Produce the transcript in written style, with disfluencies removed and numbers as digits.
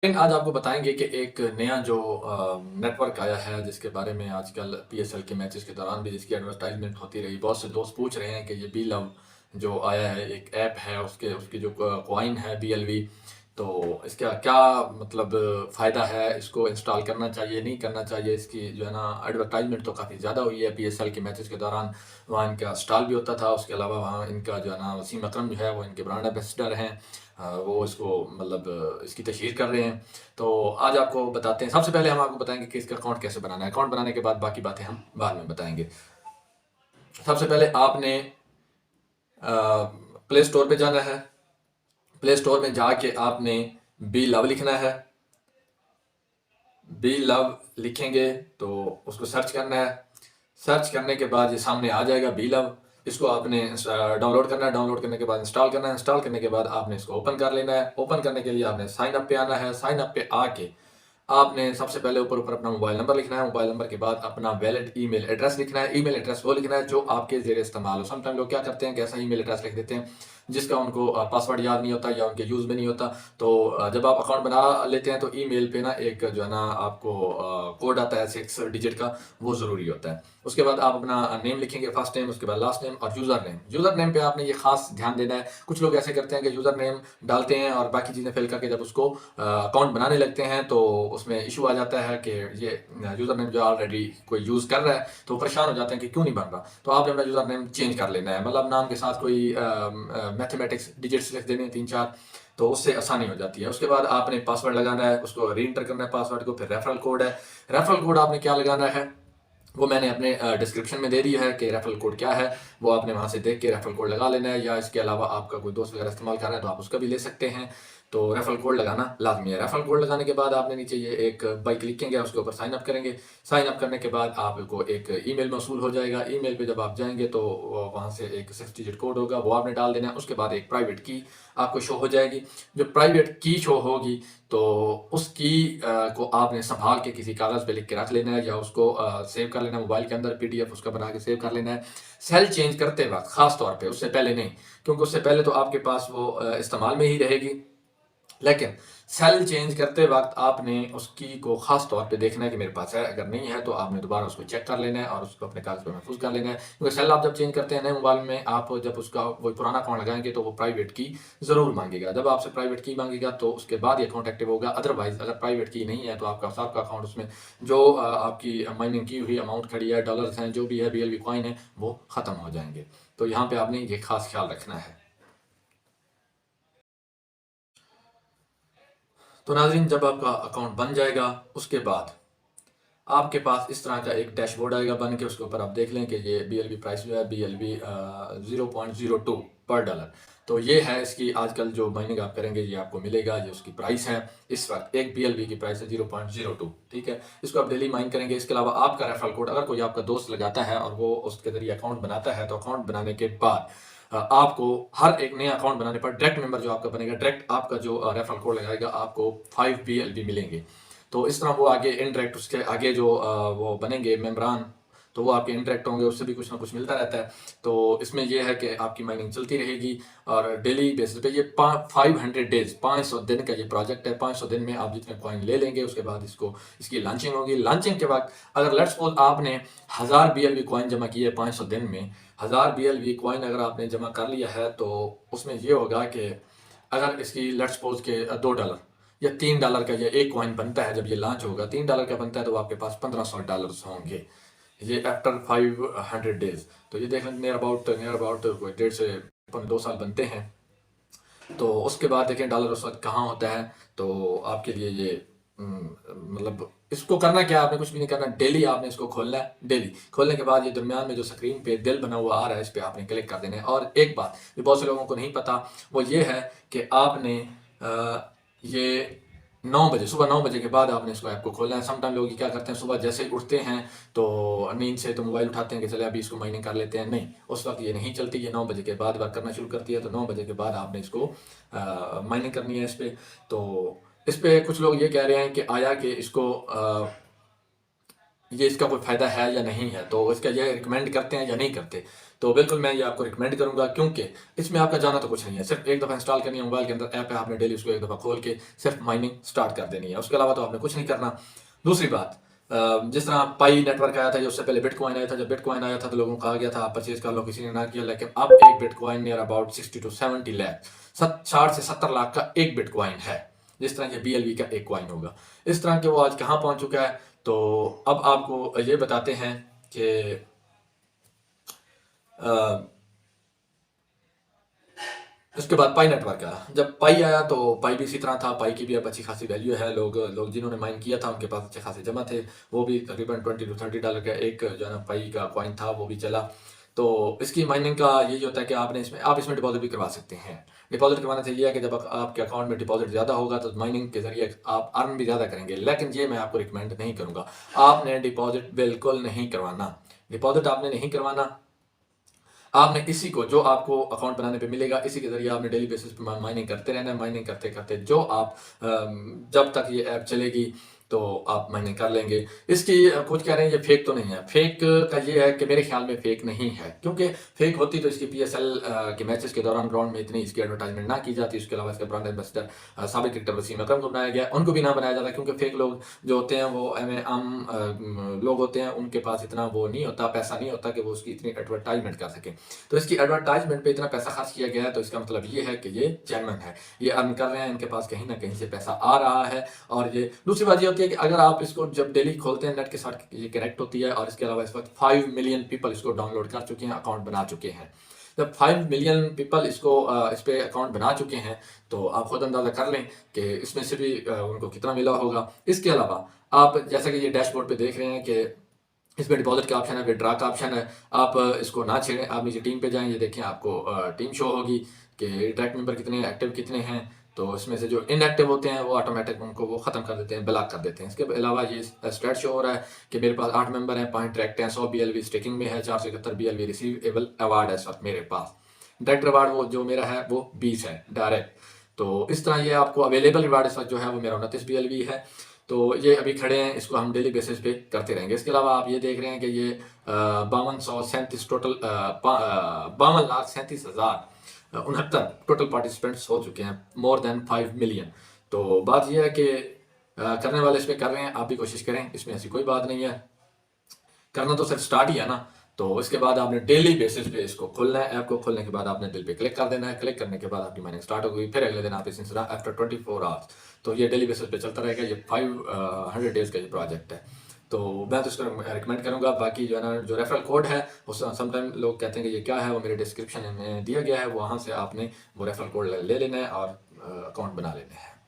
लेकिन आज आपको बताएँगे कि एक नया जो नेटवर्क आया है जिसके बारे में आजकल पीएसएल के मैचेस के दौरान भी जिसकी एडवर्टाइज़मेंट होती रही। बहुत से दोस्त पूछ रहे हैं कि ये बी लव जो आया है एक ऐप है उसके उसकी जो कॉइन है बीएलवी, तो इसका क्या मतलब फ़ायदा है? इसको इंस्टॉल करना चाहिए, नहीं करना चाहिए? इसकी जो है ना एडवर्टाइज़मेंट तो काफ़ी ज़्यादा हुई है पीएसएल के मैचेस के दौरान। वहाँ इनका स्टॉल भी होता था, उसके अलावा वहाँ इनका जो है ना वसीम अकरम जो है वो इनके ब्रांड एम्बेसडर हैं। वो इसको मतलब इसकी तशहीर कर रहे हैं। तो आज आपको बताते हैं, सबसे पहले हम आपको बताएँगे कि इसका अकाउंट कैसे बनाना है। अकाउंट बनाने के बाद बाकी बातें हम बाद में बताएँगे। सबसे पहले आपने प्ले स्टोर पे जाना है। प्ले स्टोर में जाके आपने बी लव लिखना है। बी लव लिखेंगे तो उसको सर्च करना है। सर्च करने के बाद ये सामने आ जाएगा बी लव। इसको आपने डाउनलोड करना है। डाउनलोड करने के बाद इंस्टॉल करना है। इंस्टॉल करने के बाद आपने इसको ओपन कर लेना है। ओपन करने के लिए आपने साइन अप पे आना है। साइन अप पे आके आपने सबसे पहले ऊपर ऊपर अपना मोबाइल नंबर लिखना है। मोबाइल नंबर के बाद अपना वैलिड ईमेल एड्रेस लिखना है। ईमेल एड्रेस वो लिखना है जो आपके ज़ेरे इस्तेमाल हो। समटाइम लोग क्या करते हैं कि ऐसा ईमेल एड्रेस लिख देते हैं जिसका उनको पासवर्ड याद नहीं होता या उनके यूज़ में नहीं होता। तो जब आप अकाउंट बना लेते हैं तो ईमेल पे ना एक जो है ना आपको कोड आता है 6 डिजिट का, वो ज़रूरी होता है। उसके बाद आप अपना नेम लिखेंगे, फर्स्ट नेम, उसके बाद लास्ट नेम और यूज़र नेम। यूज़र नेम पे आपने ये खास ध्यान देना है। कुछ लोग ऐसे करते हैं कि यूज़र नेम डालते हैं और बाकी चीज़ें फिल करके जब उसको अकाउंट बनाने लगते हैं तो उसमें इशू आ जाता है कि ये यूज़र नेम जो ऑलरेडी कोई यूज़ कर रहा है तो वो परेशान हो जाते हैं कि क्यों नहीं बन रहा। तो आपने अपना यूज़र नेम चेंज कर लेना है, मतलब नाम के साथ कोई मैथमेटिक्स डिजिट्स लिख देने हैं 3-4, तो उससे आसानी हो जाती है। उसके बाद आपने पासवर्ड लगाना है, उसको री एंटर करना है पासवर्ड को। फिर रेफरल कोड है। रेफरल कोड आपने क्या लगाना है वो मैंने अपने डिस्क्रिप्शन में दे दिया है कि रेफरल कोड क्या है। वो आपने वहाँ से देख के रेफरल कोड लगा लेना है, या इसके अलावा आपका कोई दोस्त वगैरह इस्तेमाल कर रहा है तो आप उसका भी ले सकते हैं। तो रेफरल कोड लगाना लाजमी है। रेफरल कोड लगाने के बाद आपने नीचे ये एक बाई क्लिकेंगे, उसके ऊपर साइन अप करेंगे। साइन अप करने के बाद आपको एक ईमेल मौसूल हो जाएगा। ईमेल पे जब आप जाएंगे तो वहाँ से एक 6 डिजिट कोड होगा, वो आपने डाल देना है। उसके बाद एक प्राइवेट की आपको शो हो जाएगी। जो प्राइवेट की शो होगी तो उस की को आपने संभाल के किसी कागज़ पे लिख के रख लेना है, या उसको सेव कर लेना है मोबाइल के अंदर, पीडीएफ उसका बना के सेव कर लेना है। सेल चेंज करते वक्त खास तौर पे, उससे पहले नहीं, क्योंकि उससे पहले तो आपके पास वो इस्तेमाल में ही रहेगी। लेकिन सेल चेंज करते वक्त आपने उसकी को खास तौर पे देखना है कि मेरे पास है। अगर नहीं है तो आपने दोबारा उसको चेक कर लेना है और उसको अपने कागज पे महफूज कर लेना है, क्योंकि सेल आप जब चेंज करते हैं नए मोबाइल में, आप जब उसका वो पुराना अकाउंट लगाएंगे तो वो प्राइवेट की जरूर मांगेगा। जब आपसे प्राइवेट की मांगेगा तो उसके बाद ये अकाउंट एक्टिव होगा। अदरवाइज अगर प्राइवेट की नहीं है तो आपका सबका अकाउंट उसमें जो आपकी माइनिंग की हुई अमाउंट खड़ी है, डॉलर्स हैं, जो भी है, बीएलबी कॉइन है, वो खत्म हो जाएंगे। तो यहाँ पे आपने ये खास ख्याल रखना है। तो नाज़रीन, जब आपका अकाउंट बन जाएगा उसके बाद आपके पास इस तरह का एक डैशबोर्ड आएगा बन के। उसके ऊपर आप देख लें कि ये बीएलबी प्राइस जो है, बीएलबी 0.02 पर डॉलर। तो ये है इसकी आजकल जो माइनिंग आप करेंगे ये आपको मिलेगा, ये उसकी प्राइस है। इस वक्त एक बीएलबी की प्राइस है 0.02, ठीक है। इसको आप डेली माइन करेंगे। इसके अलावा आपका रेफरल कोड अगर कोई आपका दोस्त लगाता है और वो उसके जरिए अकाउंट बनाता है तो अकाउंट बनाने के बाद आपको हर एक नया अकाउंट बनाने पर डायरेक्ट मेंबर जो आपका बनेगा, डायरेक्ट आपका जो रेफरल कोड लगाएगा, आपको 5 बीएलबी मिलेंगे। तो इस तरह वो आगे इनडायरेक्ट उसके आगे जो वो बनेंगे मेंबरान, तो वो आपके इंटरेक्ट होंगे, उससे भी कुछ ना कुछ मिलता रहता है। तो इसमें ये है कि आपकी माइनिंग चलती रहेगी और डेली बेसिस पे ये 500 डेज, 500 दिन का ये प्रोजेक्ट है। 500 दिन में आप जितने कॉइन ले लेंगे उसके बाद इसको इसकी लॉन्चिंग होगी। लॉन्चिंग के वक्त अगर लेट्स सपोज आपने 1000 बीएलवी कॉइन जमा किए 500 दिन में, 1000 बीएलवी कॉइन अगर आपने जमा कर लिया है तो उसमें ये होगा कि अगर इसकी लेट्स सपोज के $2 या $3 का ये एक कॉइन बनता है, जब ये लॉन्च होगा $3 का बनता है तो आपके पास $1500 होंगे, ये आफ्टर 500 डेज। तो ये देख लें नियर अबाउट कोई 1.5 से 2 साल बनते हैं। तो उसके बाद देखें डॉलर उस वक्त कहाँ होता है। तो आपके लिए ये मतलब इसको करना क्या है, आपने कुछ भी नहीं करना। डेली आपने इसको खोलना है। डेली खोलने के बाद ये दरमियान में जो स्क्रीन पे दिल बना हुआ आ रहा है इस पे आपने क्लिक कर देना है। और एक बात जो बहुत से लोगों को नहीं पता वो ये है कि आपने ये 9 बजे, सुबह 9 बजे के बाद आपने इसको ऐप को खोलना है। समटाइम लोग क्या करते हैं, सुबह जैसे ही उठते हैं तो नींद से तो मोबाइल उठाते हैं कि चले अभी इसको माइनिंग कर लेते हैं। नहीं, उस वक्त ये नहीं चलती। ये 9 बजे के बाद वर्क करना शुरू करती है। तो 9 बजे के बाद आपने इसको माइनिंग करनी है इस पर। तो इस पर कुछ लोग ये कह रहे हैं कि आया कि इसको ये इसका कोई फ़ायदा है या नहीं है, तो इसका ये रिकमेंड करते हैं या नहीं करते। तो बिल्कुल मैं ये आपको रिकमेंड करूंगा, क्योंकि इसमें आपका जाना तो कुछ नहीं है, सिर्फ एक दफ़ा इंस्टॉल करनी है मोबाइल के अंदर ऐप है, आपने डेली उसको एक दफ़ा खोल के सिर्फ माइनिंग स्टार्ट कर देनी है, उसके अलावा तो आपने कुछ नहीं करना। दूसरी बात, जिस तरह पाई नेटवर्क आया था, उससे पहले बिटकॉइन आया था, जब बिटकॉइन आया था तो लोगों को कहा गया था आप परचेज कर लो, किसी ने ना किया, लेकिन अब एक bitcoin near about 60 to 70 lakh, 60 से 70 लाख का एक बिटकॉइन है, जिस तरह ये BLV का एक कॉइन होगा। इस तरह के वो आज कहाँ पहुंच चुका है। तो अब आपको ये बताते हैं कि उसके बाद पाई नेटवर्क आया, जब पाई आया तो पाई भी इसी तरह था, पाई की भी अब अच्छी खासी वैल्यू है, लोग लोग जिन्होंने माइन किया था उनके पास अच्छे खासे जमा थे, वो भी तकरीबन $20 to $30 का एक जो है ना पाई का कॉइन था, वो भी चला। तो इसकी माइनिंग का यही होता है कि आप इसमें डिपॉजिट भी करवा सकते हैं। डिपॉजिट करवाने से ये है कि जब आपके अकाउंट में डिपॉजिट ज़्यादा होगा तो माइनिंग के जरिए आप अर्न भी ज़्यादा करेंगे, लेकिन ये मैं आपको रिकमेंड नहीं करूँगा। आपने डिपॉजिट बिल्कुल नहीं करवाना, डिपॉजिट आपने नहीं करवाना। आपने इसी को, जो आपको अकाउंट बनाने पे मिलेगा, इसी के जरिए आपने डेली बेसिस पे माइनिंग करते रहना है। माइनिंग करते करते जो आप जब तक ये ऐप चलेगी तो आप माइनिंग कर लेंगे। इसकी कुछ कह रहे हैं ये फेक तो नहीं है, फेक का ये है कि मेरे ख्याल में फेक नहीं है, क्योंकि फेक होती तो इसकी PSL के मैचेस के दौरान ग्राउंड में इतनी इसकी एडवर्टाइजमेंट ना की जाती। उसके अलावा इसका ब्रांड एम्बेसडर साबिक क्रिकेटर वसीम अकरम को बनाया गया, उनको भी ना बनाया जाता, क्योंकि फेक लोग जो होते हैं वो आम लोग होते हैं, उनके पास इतना वो नहीं होता, पैसा नहीं होता कि वो उसकी इतनी एडवर्टाइजमेंट कर सके। तो इसकी एडवर्टाइजमेंट पे इतना पैसा खर्च किया गया है, तो इसका मतलब ये है कि ये जेन्युइन है, ये अर्न कर रहे हैं, इनके पास कहीं ना कहीं से पैसा आ रहा है। और ये दूसरी बात ये होती है कि अगर आप इसको जब डेली खोलते हैं, नेट के साथ ये कनेक्ट होती है, और इसके अलावा इस वक्त 5 मिलियन पीपल इसको डाउनलोड कर चुके हैं, अकाउंट बना चुके हैं। जब 5 मिलियन पीपल इसको इस पे अकाउंट बना चुके हैं, तो आप खुद अंदाजा कर लें कि इसमें से भी उनको कितना मिला होगा। इसके अलावा आप जैसा कि ये डैशबोर्ड पे देख रहे हैं कि इसमें डिपॉजिट का ऑप्शन है, विड्रॉ का ऑप्शन है। आप इसको ना छेड़ें, आप नीचे टीम पे जाएं, ये देखें आपको टीम शो होगी कि डायरेक्ट मेंबर कितने, एक्टिव कितने हैं। तो इसमें से जो इनएक्टिव होते हैं वो ऑटोमेटिक उनको वो ख़त्म कर देते हैं, ब्लॉक कर देते हैं। इसके अलावा ये स्टेट शो हो रहा है कि मेरे पास 8 मेंबर हैं, 5 डायरेक्ट हैं, 100 BLV स्टेकिंग में है, 471 BLV रिसीवेबल अवार्ड है इस वक्त मेरे पास। डायरेक्ट रिवार्ड वो जो मेरा है वो 20 है डायरेक्ट। तो इस तरह ये आपको अवेलेबल रिवार्ड इस वक्त जो है वो मेरा 29 BLV है। तो ये अभी खड़े हैं, इसको हम डेली बेसिस पे करते रहेंगे। इसके अलावा आप ये देख रहे हैं कि ये 5237 टोटल 52,37,069 टोटल पार्टिसिपेंट्स हो चुके हैं, मोर देन 5 मिलियन। तो बात यह है कि करने वाले इसमें कर रहे हैं, आप भी कोशिश करें, इसमें ऐसी कोई बात नहीं है। करना तो सिर्फ स्टार्ट ही है ना। तो इसके बाद आपने डेली बेसिस पे इसको खोलना है, ऐप को खोलने के बाद आपने दिल पे क्लिक कर देना है, क्लिक करने के बाद आपकी माइनिंग स्टार्ट हो गई, फिर अगले दिन आप इस आफ्टर 24 आवर्स। तो ये डेली बेसिस पे चलता रहेगा, ये 500 डेज का ये प्रोजेक्ट है। तो मैं तो इसको रिकमेंड करूंगा। बाकी जो है ना, जो रेफरल कोड है वो समटाइम लोग कहते हैं कि ये क्या है, वो मेरे डिस्क्रिप्शन में दिया गया है, वहाँ से आपने वो रेफरल कोड ले लेना है और अकाउंट बना लेना है।